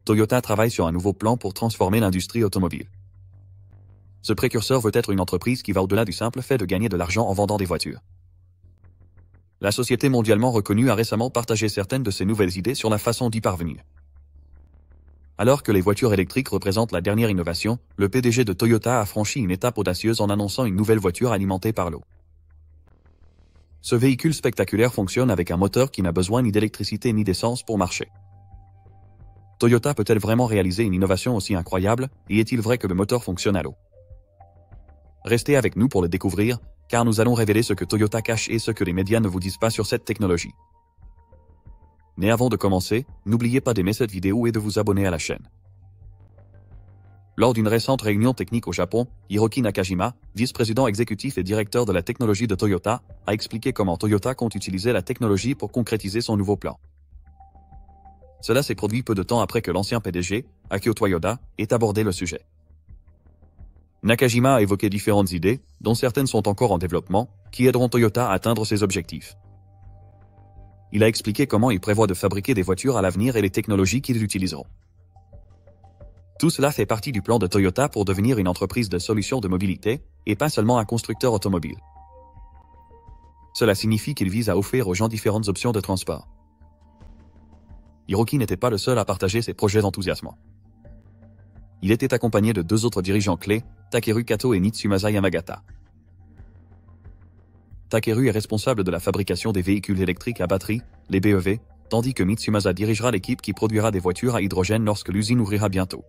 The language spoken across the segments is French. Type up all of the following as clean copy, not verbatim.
Toyota travaille sur un nouveau plan pour transformer l'industrie automobile. Ce précurseur veut être une entreprise qui va au-delà du simple fait de gagner de l'argent en vendant des voitures. La société mondialement reconnue a récemment partagé certaines de ses nouvelles idées sur la façon d'y parvenir. Alors que les voitures électriques représentent la dernière innovation, le PDG de Toyota a franchi une étape audacieuse en annonçant une nouvelle voiture alimentée par l'eau. Ce véhicule spectaculaire fonctionne avec un moteur qui n'a besoin ni d'électricité ni d'essence pour marcher. Toyota peut-elle vraiment réaliser une innovation aussi incroyable, et est-il vrai que le moteur fonctionne à l'eau? Restez avec nous pour le découvrir, car nous allons révéler ce que Toyota cache et ce que les médias ne vous disent pas sur cette technologie. Mais avant de commencer, n'oubliez pas d'aimer cette vidéo et de vous abonner à la chaîne. Lors d'une récente réunion technique au Japon, Hiroki Nakajima, vice-président exécutif et directeur de la technologie de Toyota, a expliqué comment Toyota compte utiliser la technologie pour concrétiser son nouveau plan. Cela s'est produit peu de temps après que l'ancien PDG, Akio Toyoda, ait abordé le sujet. Nakajima a évoqué différentes idées, dont certaines sont encore en développement, qui aideront Toyota à atteindre ses objectifs. Il a expliqué comment il prévoit de fabriquer des voitures à l'avenir et les technologies qu'ils utiliseront. Tout cela fait partie du plan de Toyota pour devenir une entreprise de solutions de mobilité, et pas seulement un constructeur automobile. Cela signifie qu'il vise à offrir aux gens différentes options de transport. Hiroki n'était pas le seul à partager ses projets enthousiasmants. Il était accompagné de deux autres dirigeants clés, Takeru Kato et Mitsumasa Yamagata. Takeru est responsable de la fabrication des véhicules électriques à batterie, les BEV, tandis que Mitsumasa dirigera l'équipe qui produira des voitures à hydrogène lorsque l'usine ouvrira bientôt.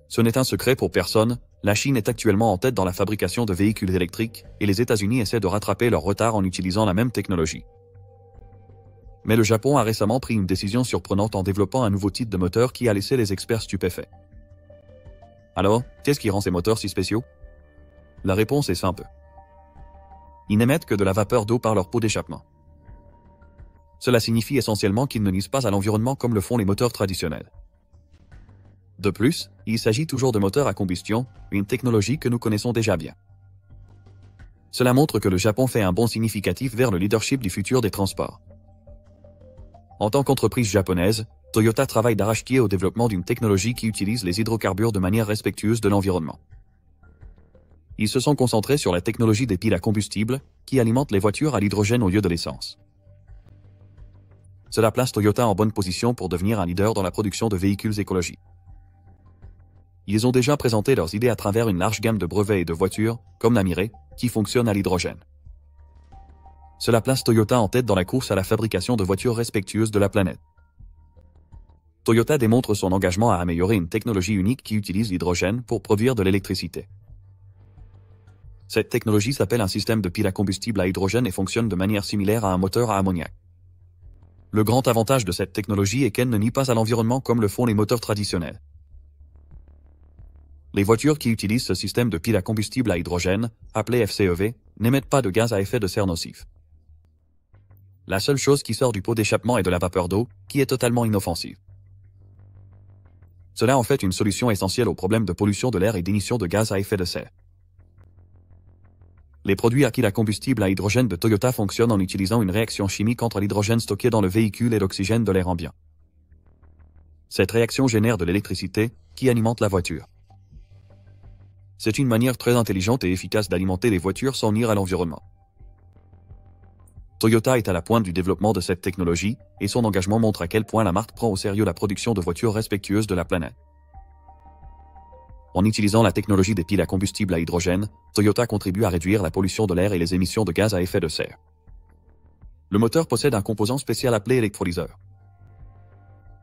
Ce n'est un secret pour personne, la Chine est actuellement en tête dans la fabrication de véhicules électriques, et les États-Unis essaient de rattraper leur retard en utilisant la même technologie. Mais le Japon a récemment pris une décision surprenante en développant un nouveau type de moteur qui a laissé les experts stupéfaits. Alors, qu'est-ce qui rend ces moteurs si spéciaux? La réponse est simple. Ils n'émettent que de la vapeur d'eau par leur pot d'échappement. Cela signifie essentiellement qu'ils ne nuisent pas à l'environnement comme le font les moteurs traditionnels. De plus, il s'agit toujours de moteurs à combustion, une technologie que nous connaissons déjà bien. Cela montre que le Japon fait un bond significatif vers le leadership du futur des transports. En tant qu'entreprise japonaise, Toyota travaille d'arrache-pied au développement d'une technologie qui utilise les hydrocarbures de manière respectueuse de l'environnement. Ils se sont concentrés sur la technologie des piles à combustible, qui alimentent les voitures à l'hydrogène au lieu de l'essence. Cela place Toyota en bonne position pour devenir un leader dans la production de véhicules écologiques. Ils ont déjà présenté leurs idées à travers une large gamme de brevets et de voitures, comme la Mirai, qui fonctionne à l'hydrogène. Cela place Toyota en tête dans la course à la fabrication de voitures respectueuses de la planète. Toyota démontre son engagement à améliorer une technologie unique qui utilise l'hydrogène pour produire de l'électricité. Cette technologie s'appelle un système de pile à combustible à hydrogène et fonctionne de manière similaire à un moteur à ammoniac. Le grand avantage de cette technologie est qu'elle ne nuit pas à l'environnement comme le font les moteurs traditionnels. Les voitures qui utilisent ce système de pile à combustible à hydrogène, appelé FCEV, n'émettent pas de gaz à effet de serre nocif. La seule chose qui sort du pot d'échappement est de la vapeur d'eau, qui est totalement inoffensive. Cela en fait une solution essentielle au problème de pollution de l'air et d'émission de gaz à effet de serre. Les produits à pile à combustible à hydrogène de Toyota fonctionnent en utilisant une réaction chimique entre l'hydrogène stocké dans le véhicule et l'oxygène de l'air ambiant. Cette réaction génère de l'électricité, qui alimente la voiture. C'est une manière très intelligente et efficace d'alimenter les voitures sans nuire à l'environnement. Toyota est à la pointe du développement de cette technologie, et son engagement montre à quel point la marque prend au sérieux la production de voitures respectueuses de la planète. En utilisant la technologie des piles à combustible à hydrogène, Toyota contribue à réduire la pollution de l'air et les émissions de gaz à effet de serre. Le moteur possède un composant spécial appelé électrolyseur.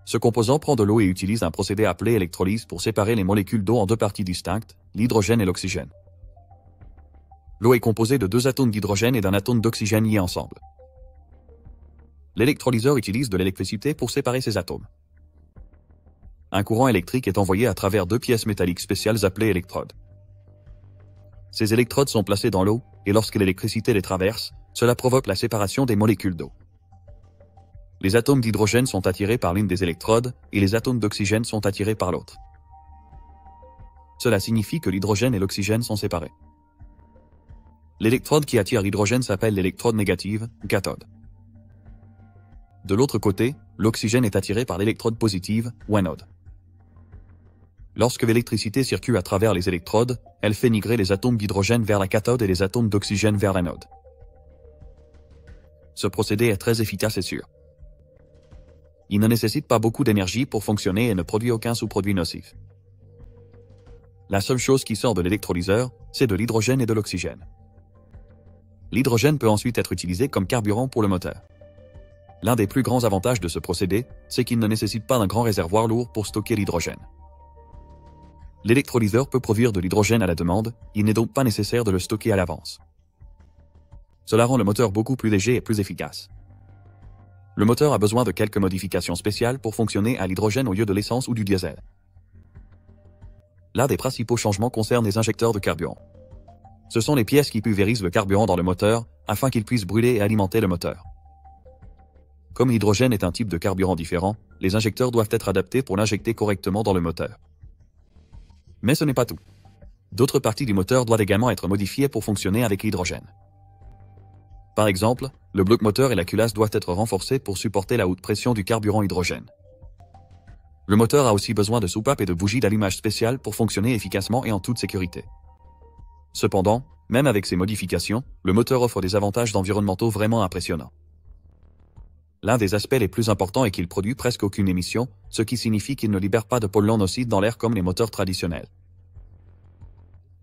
Ce composant prend de l'eau et utilise un procédé appelé électrolyse pour séparer les molécules d'eau en deux parties distinctes, l'hydrogène et l'oxygène. L'eau est composée de deux atomes d'hydrogène et d'un atome d'oxygène liés ensemble. L'électrolyseur utilise de l'électricité pour séparer ces atomes. Un courant électrique est envoyé à travers deux pièces métalliques spéciales appelées électrodes. Ces électrodes sont placées dans l'eau, et lorsque l'électricité les traverse, cela provoque la séparation des molécules d'eau. Les atomes d'hydrogène sont attirés par l'une des électrodes, et les atomes d'oxygène sont attirés par l'autre. Cela signifie que l'hydrogène et l'oxygène sont séparés. L'électrode qui attire l'hydrogène s'appelle l'électrode négative, cathode. De l'autre côté, l'oxygène est attiré par l'électrode positive, ou anode. Lorsque l'électricité circule à travers les électrodes, elle fait migrer les atomes d'hydrogène vers la cathode et les atomes d'oxygène vers l'anode. Ce procédé est très efficace et sûr. Il ne nécessite pas beaucoup d'énergie pour fonctionner et ne produit aucun sous-produit nocif. La seule chose qui sort de l'électrolyseur, c'est de l'hydrogène et de l'oxygène. L'hydrogène peut ensuite être utilisé comme carburant pour le moteur. L'un des plus grands avantages de ce procédé, c'est qu'il ne nécessite pas d'un grand réservoir lourd pour stocker l'hydrogène. L'électrolyseur peut produire de l'hydrogène à la demande, il n'est donc pas nécessaire de le stocker à l'avance. Cela rend le moteur beaucoup plus léger et plus efficace. Le moteur a besoin de quelques modifications spéciales pour fonctionner à l'hydrogène au lieu de l'essence ou du diesel. L'un des principaux changements concerne les injecteurs de carburant. Ce sont les pièces qui pulvérisent le carburant dans le moteur, afin qu'il puisse brûler et alimenter le moteur. Comme l'hydrogène est un type de carburant différent, les injecteurs doivent être adaptés pour l'injecter correctement dans le moteur. Mais ce n'est pas tout. D'autres parties du moteur doivent également être modifiées pour fonctionner avec l'hydrogène. Par exemple, le bloc moteur et la culasse doivent être renforcés pour supporter la haute pression du carburant hydrogène. Le moteur a aussi besoin de soupapes et de bougies d'allumage spéciales pour fonctionner efficacement et en toute sécurité. Cependant, même avec ces modifications, le moteur offre des avantages environnementaux vraiment impressionnants. L'un des aspects les plus importants est qu'il produit presque aucune émission, ce qui signifie qu'il ne libère pas de polluants nocifs dans l'air comme les moteurs traditionnels.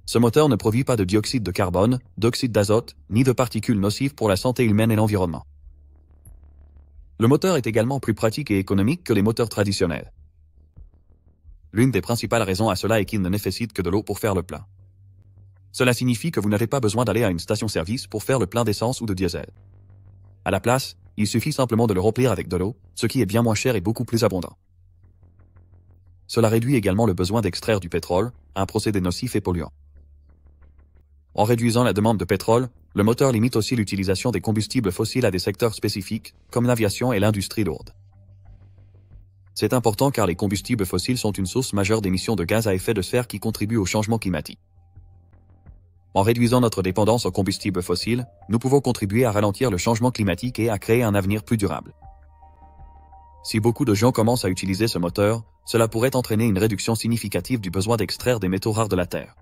Ce moteur ne produit pas de dioxyde de carbone, d'oxyde d'azote, ni de particules nocives pour la santé humaine et l'environnement. Le moteur est également plus pratique et économique que les moteurs traditionnels. L'une des principales raisons à cela est qu'il ne nécessite que de l'eau pour faire le plein. Cela signifie que vous n'avez pas besoin d'aller à une station-service pour faire le plein d'essence ou de diesel. À la place, il suffit simplement de le remplir avec de l'eau, ce qui est bien moins cher et beaucoup plus abondant. Cela réduit également le besoin d'extraire du pétrole, un procédé nocif et polluant. En réduisant la demande de pétrole, le moteur limite aussi l'utilisation des combustibles fossiles à des secteurs spécifiques, comme l'aviation et l'industrie lourde. C'est important car les combustibles fossiles sont une source majeure d'émissions de gaz à effet de serre qui contribuent au changement climatique. En réduisant notre dépendance aux combustibles fossiles, nous pouvons contribuer à ralentir le changement climatique et à créer un avenir plus durable. Si beaucoup de gens commencent à utiliser ce moteur, cela pourrait entraîner une réduction significative du besoin d'extraire des métaux rares de la Terre.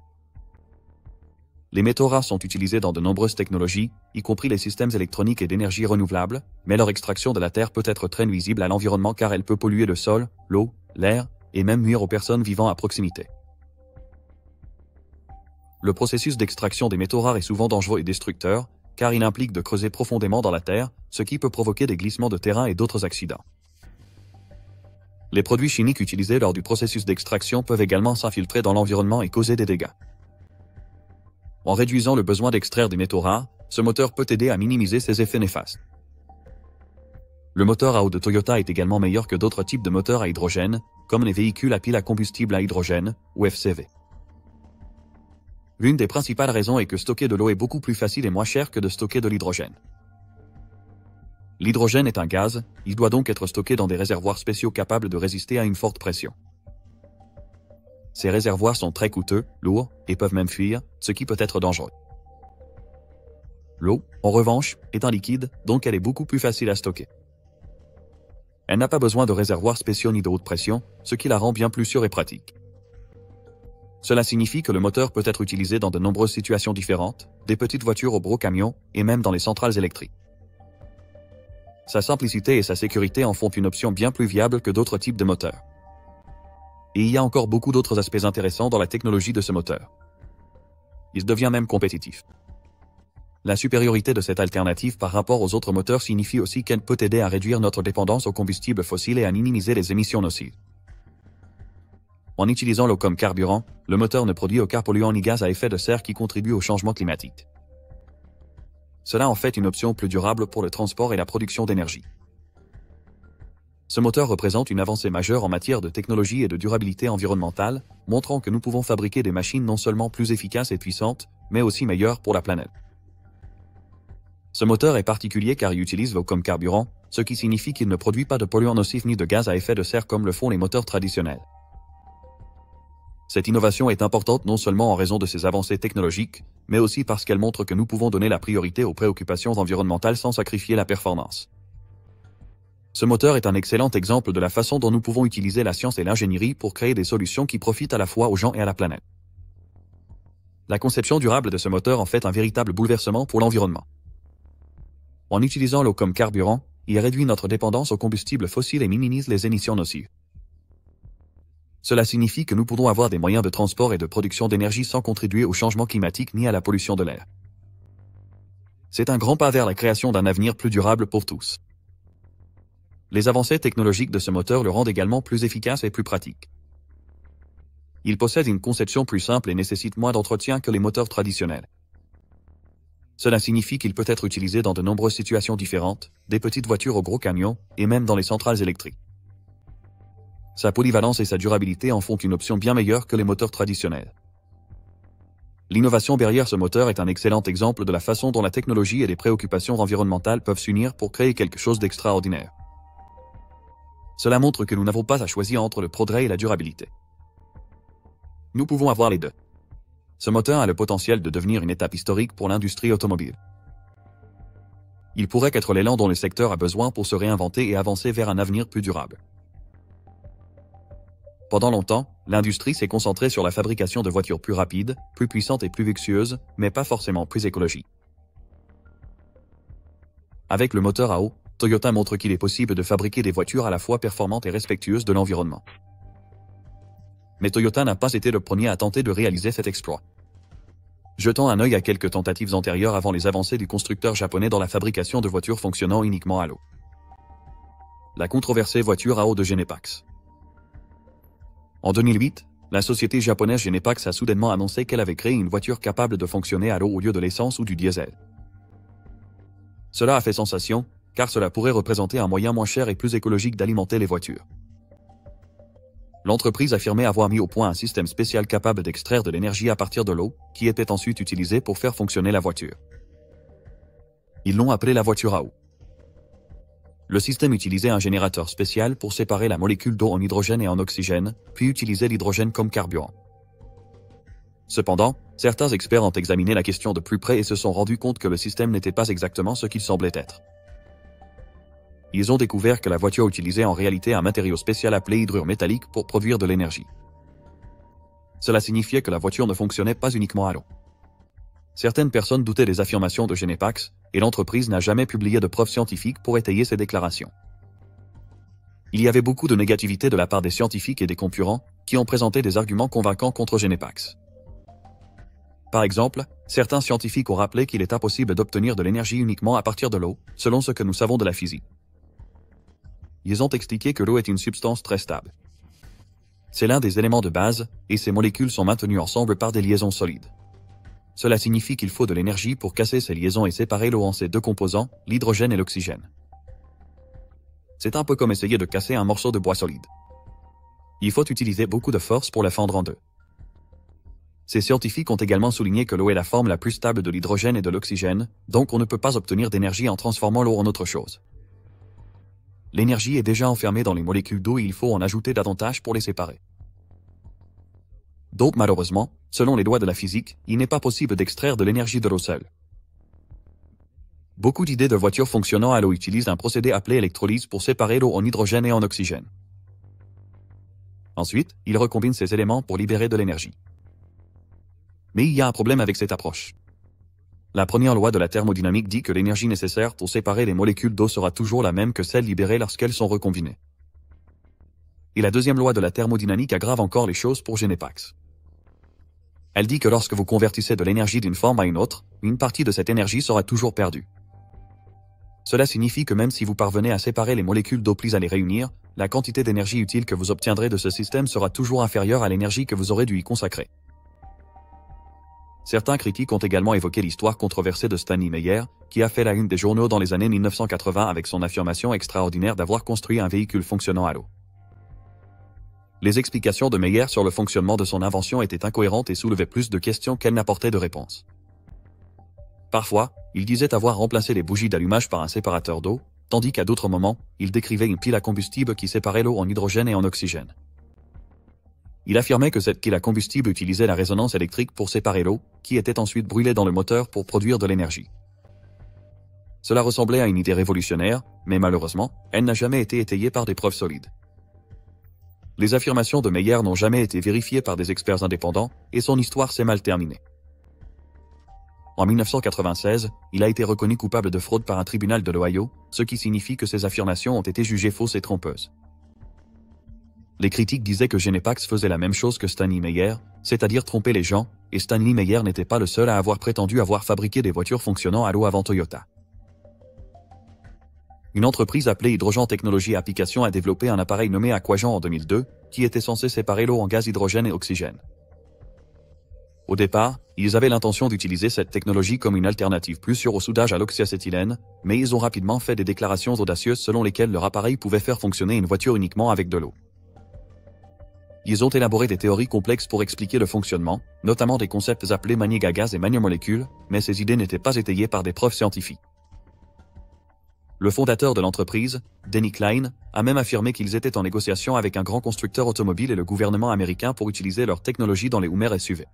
Les métaux rares sont utilisés dans de nombreuses technologies, y compris les systèmes électroniques et d'énergie renouvelable, mais leur extraction de la Terre peut être très nuisible à l'environnement car elle peut polluer le sol, l'eau, l'air, et même nuire aux personnes vivant à proximité. Le processus d'extraction des métaux rares est souvent dangereux et destructeur, car il implique de creuser profondément dans la Terre, ce qui peut provoquer des glissements de terrain et d'autres accidents. Les produits chimiques utilisés lors du processus d'extraction peuvent également s'infiltrer dans l'environnement et causer des dégâts. En réduisant le besoin d'extraire des métaux rares, ce moteur peut aider à minimiser ces effets néfastes. Le moteur à eau de Toyota est également meilleur que d'autres types de moteurs à hydrogène, comme les véhicules à pile à combustible à hydrogène, ou FCV. L'une des principales raisons est que stocker de l'eau est beaucoup plus facile et moins cher que de stocker de l'hydrogène. L'hydrogène est un gaz, il doit donc être stocké dans des réservoirs spéciaux capables de résister à une forte pression. Ces réservoirs sont très coûteux, lourds, et peuvent même fuir, ce qui peut être dangereux. L'eau, en revanche, est un liquide, donc elle est beaucoup plus facile à stocker. Elle n'a pas besoin de réservoirs spéciaux ni de haute pression, ce qui la rend bien plus sûre et pratique. Cela signifie que le moteur peut être utilisé dans de nombreuses situations différentes, des petites voitures aux gros camions, et même dans les centrales électriques. Sa simplicité et sa sécurité en font une option bien plus viable que d'autres types de moteurs. Et il y a encore beaucoup d'autres aspects intéressants dans la technologie de ce moteur. Il devient même compétitif. La supériorité de cette alternative par rapport aux autres moteurs signifie aussi qu'elle peut aider à réduire notre dépendance aux combustibles fossiles et à minimiser les émissions nocives. En utilisant l'eau comme carburant, le moteur ne produit aucun polluant ni gaz à effet de serre qui contribue au changement climatique. Cela en fait une option plus durable pour le transport et la production d'énergie. Ce moteur représente une avancée majeure en matière de technologie et de durabilité environnementale, montrant que nous pouvons fabriquer des machines non seulement plus efficaces et puissantes, mais aussi meilleures pour la planète. Ce moteur est particulier car il utilise l'eau comme carburant, ce qui signifie qu'il ne produit pas de polluants nocifs ni de gaz à effet de serre comme le font les moteurs traditionnels. Cette innovation est importante non seulement en raison de ses avancées technologiques, mais aussi parce qu'elle montre que nous pouvons donner la priorité aux préoccupations environnementales sans sacrifier la performance. Ce moteur est un excellent exemple de la façon dont nous pouvons utiliser la science et l'ingénierie pour créer des solutions qui profitent à la fois aux gens et à la planète. La conception durable de ce moteur en fait un véritable bouleversement pour l'environnement. En utilisant l'eau comme carburant, il réduit notre dépendance aux combustibles fossiles et minimise les émissions nocives. Cela signifie que nous pourrons avoir des moyens de transport et de production d'énergie sans contribuer au changement climatique ni à la pollution de l'air. C'est un grand pas vers la création d'un avenir plus durable pour tous. Les avancées technologiques de ce moteur le rendent également plus efficace et plus pratique. Il possède une conception plus simple et nécessite moins d'entretien que les moteurs traditionnels. Cela signifie qu'il peut être utilisé dans de nombreuses situations différentes, des petites voitures aux gros camions, et même dans les centrales électriques. Sa polyvalence et sa durabilité en font une option bien meilleure que les moteurs traditionnels. L'innovation derrière ce moteur est un excellent exemple de la façon dont la technologie et les préoccupations environnementales peuvent s'unir pour créer quelque chose d'extraordinaire. Cela montre que nous n'avons pas à choisir entre le progrès et la durabilité. Nous pouvons avoir les deux. Ce moteur a le potentiel de devenir une étape historique pour l'industrie automobile. Il pourrait être l'élan dont le secteur a besoin pour se réinventer et avancer vers un avenir plus durable. Pendant longtemps, l'industrie s'est concentrée sur la fabrication de voitures plus rapides, plus puissantes et plus luxueuses, mais pas forcément plus écologiques. Avec le moteur à eau, Toyota montre qu'il est possible de fabriquer des voitures à la fois performantes et respectueuses de l'environnement. Mais Toyota n'a pas été le premier à tenter de réaliser cet exploit. Jetant un œil à quelques tentatives antérieures avant les avancées du constructeur japonais dans la fabrication de voitures fonctionnant uniquement à l'eau. La controversée voiture à eau de Genepax. En 2008, la société japonaise Genepax a soudainement annoncé qu'elle avait créé une voiture capable de fonctionner à l'eau au lieu de l'essence ou du diesel. Cela a fait sensation, car cela pourrait représenter un moyen moins cher et plus écologique d'alimenter les voitures. L'entreprise affirmait avoir mis au point un système spécial capable d'extraire de l'énergie à partir de l'eau, qui était ensuite utilisée pour faire fonctionner la voiture. Ils l'ont appelé la voiture à eau. Le système utilisait un générateur spécial pour séparer la molécule d'eau en hydrogène et en oxygène, puis utilisait l'hydrogène comme carburant. Cependant, certains experts ont examiné la question de plus près et se sont rendus compte que le système n'était pas exactement ce qu'il semblait être. Ils ont découvert que la voiture utilisait en réalité un matériau spécial appelé hydrure métallique pour produire de l'énergie. Cela signifiait que la voiture ne fonctionnait pas uniquement à l'eau. Certaines personnes doutaient des affirmations de Genepax, et l'entreprise n'a jamais publié de preuves scientifiques pour étayer ces déclarations. Il y avait beaucoup de négativité de la part des scientifiques et des concurrents, qui ont présenté des arguments convaincants contre Genepax. Par exemple, certains scientifiques ont rappelé qu'il est impossible d'obtenir de l'énergie uniquement à partir de l'eau, selon ce que nous savons de la physique. Ils ont expliqué que l'eau est une substance très stable. C'est l'un des éléments de base, et ces molécules sont maintenues ensemble par des liaisons solides. Cela signifie qu'il faut de l'énergie pour casser ces liaisons et séparer l'eau en ses deux composants, l'hydrogène et l'oxygène. C'est un peu comme essayer de casser un morceau de bois solide. Il faut utiliser beaucoup de force pour la fendre en deux. Ces scientifiques ont également souligné que l'eau est la forme la plus stable de l'hydrogène et de l'oxygène, donc on ne peut pas obtenir d'énergie en transformant l'eau en autre chose. L'énergie est déjà enfermée dans les molécules d'eau et il faut en ajouter davantage pour les séparer. Donc malheureusement, selon les lois de la physique, il n'est pas possible d'extraire de l'énergie de l'eau seule. Beaucoup d'idées de voitures fonctionnant à l'eau utilisent un procédé appelé électrolyse pour séparer l'eau en hydrogène et en oxygène. Ensuite, ils recombinent ces éléments pour libérer de l'énergie. Mais il y a un problème avec cette approche. La première loi de la thermodynamique dit que l'énergie nécessaire pour séparer les molécules d'eau sera toujours la même que celle libérée lorsqu'elles sont recombinées. Et la deuxième loi de la thermodynamique aggrave encore les choses pour Genepax. Elle dit que lorsque vous convertissez de l'énergie d'une forme à une autre, une partie de cette énergie sera toujours perdue. Cela signifie que même si vous parvenez à séparer les molécules d'eau puis à les réunir, la quantité d'énergie utile que vous obtiendrez de ce système sera toujours inférieure à l'énergie que vous aurez dû y consacrer. Certains critiques ont également évoqué l'histoire controversée de Stanley Meyer, qui a fait la une des journaux dans les années 1980 avec son affirmation extraordinaire d'avoir construit un véhicule fonctionnant à l'eau. Les explications de Meyer sur le fonctionnement de son invention étaient incohérentes et soulevaient plus de questions qu'elles n'apportaient de réponses. Parfois, il disait avoir remplacé les bougies d'allumage par un séparateur d'eau, tandis qu'à d'autres moments, il décrivait une pile à combustible qui séparait l'eau en hydrogène et en oxygène. Il affirmait que cette pile à combustible utilisait la résonance électrique pour séparer l'eau, qui était ensuite brûlée dans le moteur pour produire de l'énergie. Cela ressemblait à une idée révolutionnaire, mais malheureusement, elle n'a jamais été étayée par des preuves solides. Les affirmations de Meyer n'ont jamais été vérifiées par des experts indépendants, et son histoire s'est mal terminée. En 1996, il a été reconnu coupable de fraude par un tribunal de l'Ohio, ce qui signifie que ses affirmations ont été jugées fausses et trompeuses. Les critiques disaient que Genepax faisait la même chose que Stanley Meyer, c'est-à-dire tromper les gens, et Stanley Meyer n'était pas le seul à avoir prétendu avoir fabriqué des voitures fonctionnant à l'eau avant Toyota. Une entreprise appelée Hydrogen Technology Application a développé un appareil nommé Aquagen en 2002, qui était censé séparer l'eau en gaz hydrogène et oxygène. Au départ, ils avaient l'intention d'utiliser cette technologie comme une alternative plus sûre au soudage à l'oxyacétylène, mais ils ont rapidement fait des déclarations audacieuses selon lesquelles leur appareil pouvait faire fonctionner une voiture uniquement avec de l'eau. Ils ont élaboré des théories complexes pour expliquer le fonctionnement, notamment des concepts appelés manière à gaz et manière molécule, mais ces idées n'étaient pas étayées par des preuves scientifiques. Le fondateur de l'entreprise, Denny Klein, a même affirmé qu'ils étaient en négociation avec un grand constructeur automobile et le gouvernement américain pour utiliser leur technologie dans les Hummer SUV.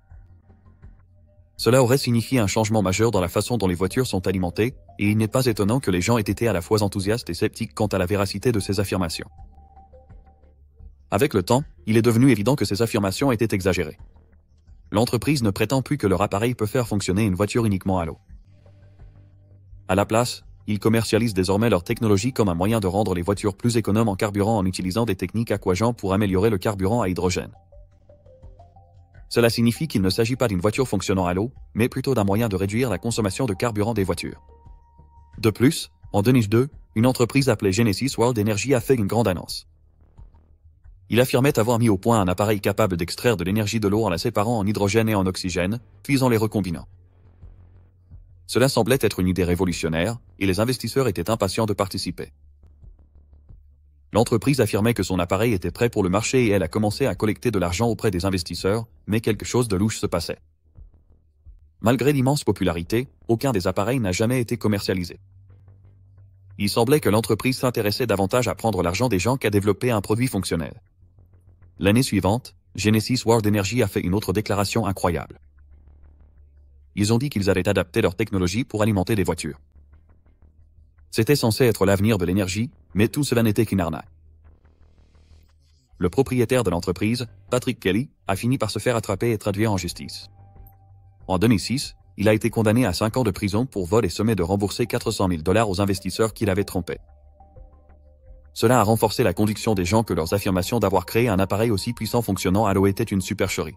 Cela aurait signifié un changement majeur dans la façon dont les voitures sont alimentées, et il n'est pas étonnant que les gens aient été à la fois enthousiastes et sceptiques quant à la véracité de ces affirmations. Avec le temps, il est devenu évident que ces affirmations étaient exagérées. L'entreprise ne prétend plus que leur appareil peut faire fonctionner une voiture uniquement à l'eau. À la place, ils commercialisent désormais leur technologie comme un moyen de rendre les voitures plus économes en carburant en utilisant des techniques Aquagen pour améliorer le carburant à hydrogène. Cela signifie qu'il ne s'agit pas d'une voiture fonctionnant à l'eau, mais plutôt d'un moyen de réduire la consommation de carburant des voitures. De plus, en 2002, une entreprise appelée Genesis World Energy a fait une grande annonce. Il affirmait avoir mis au point un appareil capable d'extraire de l'énergie de l'eau en la séparant en hydrogène et en oxygène, puis en les recombinant. Cela semblait être une idée révolutionnaire, et les investisseurs étaient impatients de participer. L'entreprise affirmait que son appareil était prêt pour le marché et elle a commencé à collecter de l'argent auprès des investisseurs, mais quelque chose de louche se passait. Malgré l'immense popularité, aucun des appareils n'a jamais été commercialisé. Il semblait que l'entreprise s'intéressait davantage à prendre l'argent des gens qu'à développer un produit fonctionnel. L'année suivante, Genesis World Energy a fait une autre déclaration incroyable. Ils ont dit qu'ils allaient adapter leur technologie pour alimenter des voitures. C'était censé être l'avenir de l'énergie, mais tout cela n'était qu'une arnaque. Le propriétaire de l'entreprise, Patrick Kelly, a fini par se faire attraper et traduire en justice. En 2006, il a été condamné à 5 ans de prison pour vol et sommé de rembourser $400 000 aux investisseurs qu'il avait trompés. Cela a renforcé la conviction des gens que leurs affirmations d'avoir créé un appareil aussi puissant fonctionnant à l'eau étaient une supercherie.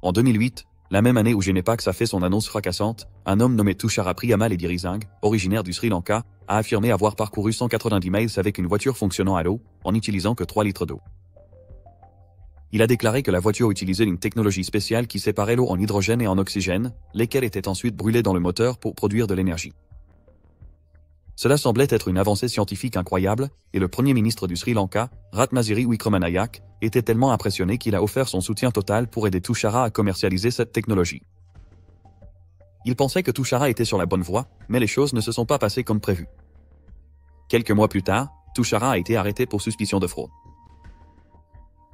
En 2008, la même année où Genepax a fait son annonce fracassante, un homme nommé Tushara Priyamal-Edirising, originaire du Sri Lanka, a affirmé avoir parcouru 190 miles avec une voiture fonctionnant à l'eau, en n'utilisant que 3 litres d'eau. Il a déclaré que la voiture utilisait une technologie spéciale qui séparait l'eau en hydrogène et en oxygène, lesquels étaient ensuite brûlés dans le moteur pour produire de l'énergie. Cela semblait être une avancée scientifique incroyable, et le premier ministre du Sri Lanka, Ratnasiri Wickremanayak, était tellement impressionné qu'il a offert son soutien total pour aider Tushara à commercialiser cette technologie. Il pensait que Tushara était sur la bonne voie, mais les choses ne se sont pas passées comme prévu. Quelques mois plus tard, Tushara a été arrêté pour suspicion de fraude.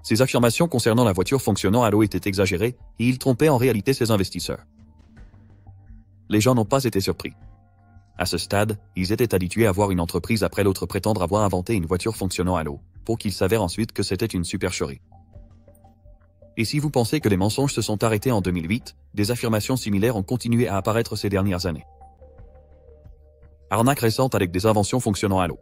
Ses affirmations concernant la voiture fonctionnant à l'eau étaient exagérées, et il trompait en réalité ses investisseurs. Les gens n'ont pas été surpris. À ce stade, ils étaient habitués à voir une entreprise après l'autre prétendre avoir inventé une voiture fonctionnant à l'eau, pour qu'il s'avère ensuite que c'était une supercherie. Et si vous pensez que les mensonges se sont arrêtés en 2008, des affirmations similaires ont continué à apparaître ces dernières années. Arnaque récente avec des inventions fonctionnant à l'eau.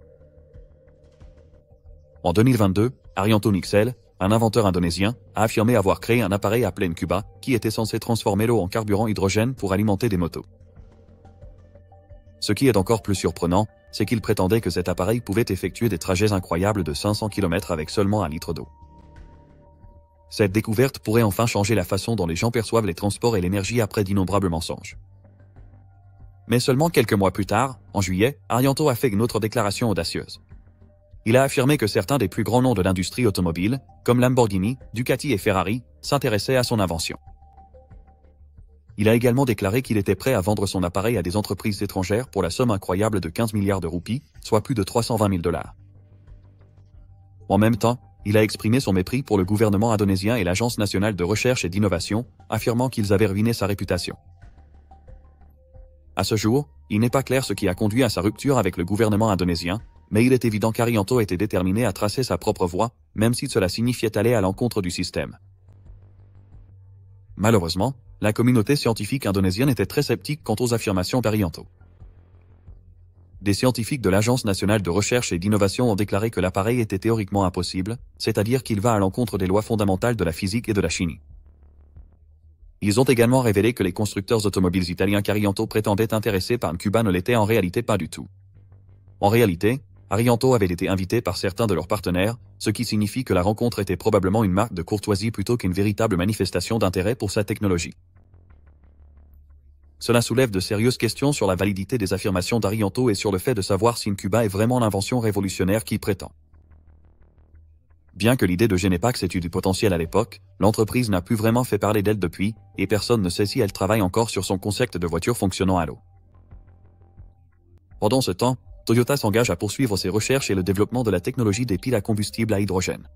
En 2022, Arianto Nixel, un inventeur indonésien, a affirmé avoir créé un appareil appelé Ncuba, qui était censé transformer l'eau en carburant hydrogène pour alimenter des motos. Ce qui est encore plus surprenant, c'est qu'il prétendait que cet appareil pouvait effectuer des trajets incroyables de 500 km avec seulement 1 litre d'eau. Cette découverte pourrait enfin changer la façon dont les gens perçoivent les transports et l'énergie après d'innombrables mensonges. Mais seulement quelques mois plus tard, en juillet, Arianto a fait une autre déclaration audacieuse. Il a affirmé que certains des plus grands noms de l'industrie automobile, comme Lamborghini, Ducati et Ferrari, s'intéressaient à son invention. Il a également déclaré qu'il était prêt à vendre son appareil à des entreprises étrangères pour la somme incroyable de 15 milliards de roupies, soit plus de $320 000. En même temps, il a exprimé son mépris pour le gouvernement indonésien et l'Agence nationale de recherche et d'innovation, affirmant qu'ils avaient ruiné sa réputation. À ce jour, Il n'est pas clair ce qui a conduit à sa rupture avec le gouvernement indonésien, mais il est évident qu'Arianto était déterminé à tracer sa propre voie, même si cela signifiait aller à l'encontre du système. Malheureusement, la communauté scientifique indonésienne était très sceptique quant aux affirmations d'Arianto. Des scientifiques de l'Agence nationale de recherche et d'innovation ont déclaré que l'appareil était théoriquement impossible, c'est-à-dire qu'il va à l'encontre des lois fondamentales de la physique et de la chimie. Ils ont également révélé que les constructeurs automobiles italiens qu'Arianto prétendait intéressés par Cuba ne l'étaient en réalité pas du tout. En réalité, Arianto avait été invité par certains de leurs partenaires, ce qui signifie que la rencontre était probablement une marque de courtoisie plutôt qu'une véritable manifestation d'intérêt pour sa technologie. Cela soulève de sérieuses questions sur la validité des affirmations d'Arianto et sur le fait de savoir si Cuba est vraiment l'invention révolutionnaire qu'il prétend. Bien que l'idée de Genepax ait eu du potentiel à l'époque, l'entreprise n'a plus vraiment fait parler d'elle depuis, et personne ne sait si elle travaille encore sur son concept de voiture fonctionnant à l'eau. Pendant ce temps, Toyota s'engage à poursuivre ses recherches et le développement de la technologie des piles à combustible à hydrogène.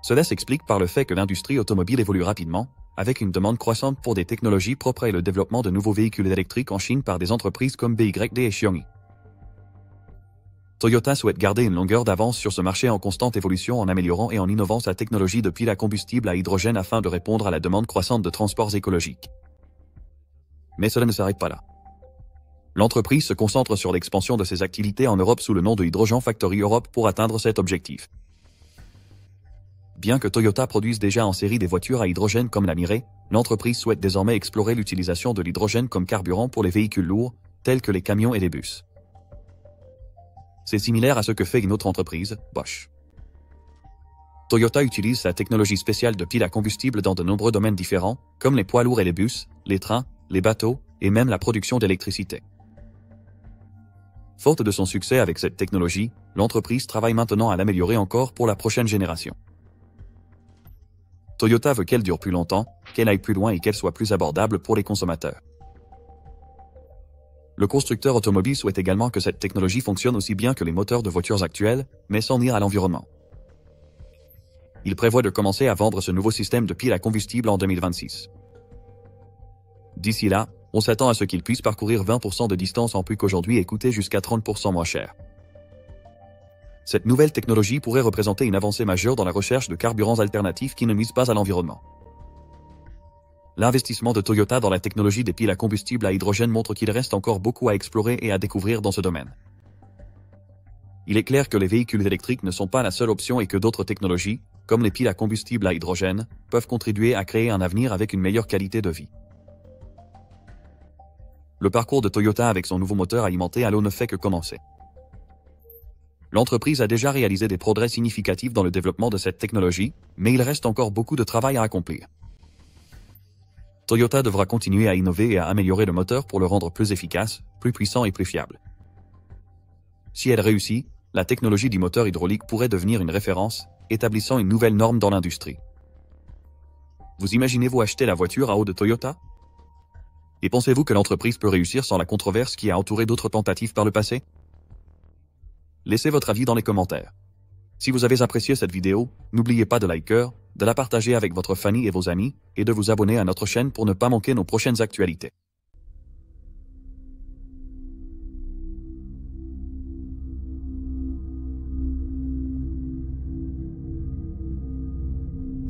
Cela s'explique par le fait que l'industrie automobile évolue rapidement, avec une demande croissante pour des technologies propres et le développement de nouveaux véhicules électriques en Chine par des entreprises comme BYD et Xiaomi. Toyota souhaite garder une longueur d'avance sur ce marché en constante évolution en améliorant et en innovant sa technologie de piles à combustible à hydrogène afin de répondre à la demande croissante de transports écologiques. Mais cela ne s'arrête pas là. L'entreprise se concentre sur l'expansion de ses activités en Europe sous le nom de Hydrogen Factory Europe pour atteindre cet objectif. Bien que Toyota produise déjà en série des voitures à hydrogène comme la Mirai, l'entreprise souhaite désormais explorer l'utilisation de l'hydrogène comme carburant pour les véhicules lourds, tels que les camions et les bus. C'est similaire à ce que fait une autre entreprise, Bosch. Toyota utilise sa technologie spéciale de piles à combustible dans de nombreux domaines différents, comme les poids lourds et les bus, les trains, les bateaux, et même la production d'électricité. Faute de son succès avec cette technologie, l'entreprise travaille maintenant à l'améliorer encore pour la prochaine génération. Toyota veut qu'elle dure plus longtemps, qu'elle aille plus loin et qu'elle soit plus abordable pour les consommateurs. Le constructeur automobile souhaite également que cette technologie fonctionne aussi bien que les moteurs de voitures actuels, mais sans nuire à l'environnement. Il prévoit de commencer à vendre ce nouveau système de piles à combustible en 2026. D'ici là, on s'attend à ce qu'il puisse parcourir 20% de distance en plus qu'aujourd'hui et coûter jusqu'à 30% moins cher. Cette nouvelle technologie pourrait représenter une avancée majeure dans la recherche de carburants alternatifs qui ne misent pas à l'environnement. L'investissement de Toyota dans la technologie des piles à combustible à hydrogène montre qu'il reste encore beaucoup à explorer et à découvrir dans ce domaine. Il est clair que les véhicules électriques ne sont pas la seule option et que d'autres technologies, comme les piles à combustible à hydrogène, peuvent contribuer à créer un avenir avec une meilleure qualité de vie. Le parcours de Toyota avec son nouveau moteur alimenté à l'eau ne fait que commencer. L'entreprise a déjà réalisé des progrès significatifs dans le développement de cette technologie, mais il reste encore beaucoup de travail à accomplir. Toyota devra continuer à innover et à améliorer le moteur pour le rendre plus efficace, plus puissant et plus fiable. Si elle réussit, la technologie du moteur hydraulique pourrait devenir une référence, établissant une nouvelle norme dans l'industrie. Vous imaginez-vous acheter la voiture à eau de Toyota? Et pensez-vous que l'entreprise peut réussir sans la controverse qui a entouré d'autres tentatives par le passé? Laissez votre avis dans les commentaires. Si vous avez apprécié cette vidéo, n'oubliez pas de liker, de la partager avec votre famille et vos amis, et de vous abonner à notre chaîne pour ne pas manquer nos prochaines actualités.